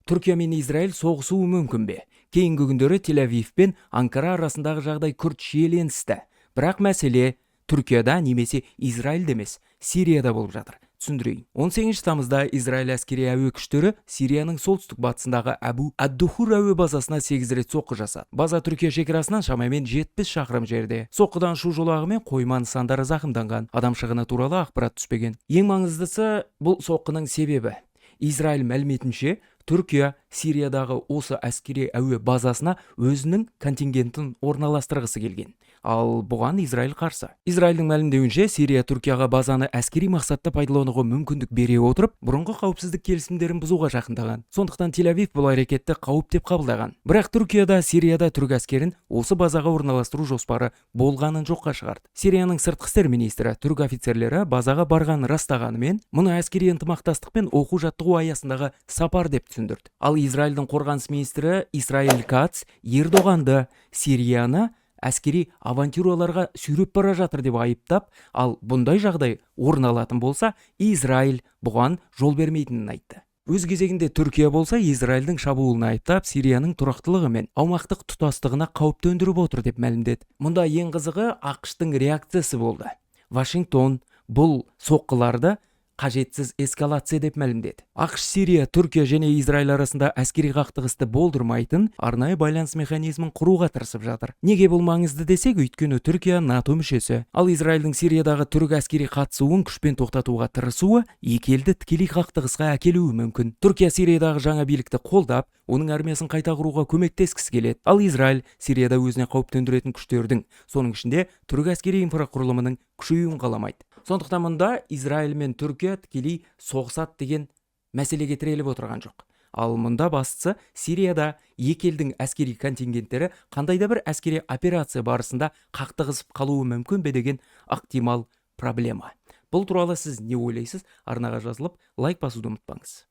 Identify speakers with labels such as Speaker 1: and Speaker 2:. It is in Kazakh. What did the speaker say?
Speaker 1: Түркия мен Израиль соғысуы мүмкін бе? Кейінгі күндері Тель-Авив пен Анкара арасындағы жағдай күрт шиеленісті. Бірақ мәселе Түркияда немесе Израильде емес, Сирияда болып жатыр. Түсіндірейін. 18 тамызда Израиль әскери әуе күштері Сирияның солтүстік батысындағы Әбу-ад-Духур әуе базасына 8 рет соққы жасады. База Түркия шекарасынан шамамен 70 шақырым жерде. Соққыдан ұшу жолағы мен қойма нысандары зақымданған. Адам шығыны туралы ақпарат түспеген. Ең маңыздысы бұл соққының себебі. Израиль мәліметінше, Түркия Сириядағы осы әскери әуе базасына өзінің контингентін орналастырғысы келген. Ал бұған Израиль қарсы. Израильдің мәлімдеуінше, Сирия Түркияға базаны әскери мақсатта пайдалануға мүмкіндік бере отырып, бұрынғы қауіпсіздік келісімдерін бұзуға жақындаған. Сондықтан Тель-Авив бұл әрекетті қауіп деп қабылдаған. Бірақ Түркияда Сирияда түрік әскерін осы базаға орналастыру жоспары болғанын жоққа шығарды. Сирияның сыртқы істер министрі түрік офицерлері базаға барғанын растағанымен, мұны әскери ынтымақтастық пен оқу-жаттығу аясындағы сапар деп түсіндірді. Ал Израильдің қорғаныс министрі Исраиль Кац Ердоғанды Сирияны әскери авантюраларға сүйреп бара жатыр деп айыптап, ал бұндай жағдай орын алатын болса, Израиль бұған жол бермейтінін айтты. Өз кезегінде Түркия болса, Израильдің шабуылын айыптап, Сирияның тұрақтылығы мен аумақтық тұтастығына қауіп төндіріп отыр деп мәлімдеді. Мұнда ең қызығы ақш-тың реакциясы болды. Вашингтон бұл соққыларды қажетсіз эскалация деп мәлімдеді. ақш, Сирия, Түркия және Израиль арасында әскери қақтығысты болдырмайтын арнайы байланыс механизмін құруға тырысып жатыр. Неге бұл маңызды десек, өйткені Түркия НАТО мүшесі. Ал Израильдің Сириядағы түрік әскери қатысуын күшпен тоқтатуға тырысуы екі елді тікелей қақтығысқа әкелуі мүмкін. Түркия Сириядағы жаңа билікті қолдап, оның армиясын қайта құруға көмектескісі келеді. Ал Израиль Сирияда өзіне қауіп төндіретін күштердің, соның ішінде түрік әскери инфрақұрылымының күшеюін қаламайды. Сондықтан мұнда Израиль мен Түркия тікелей соғысады деген мәселеге тіреліп отырған жоқ. Ал мұнда бастысы Сирияда екі елдің әскери контингенттері қандай да бір әскери операция барысында қақтығысып қалуы мүмкін бе деген ықтимал проблема. Бұл туралы сіз не ойлайсыз? Арнаға жазылып, лайк басуды ұмытпаңыз.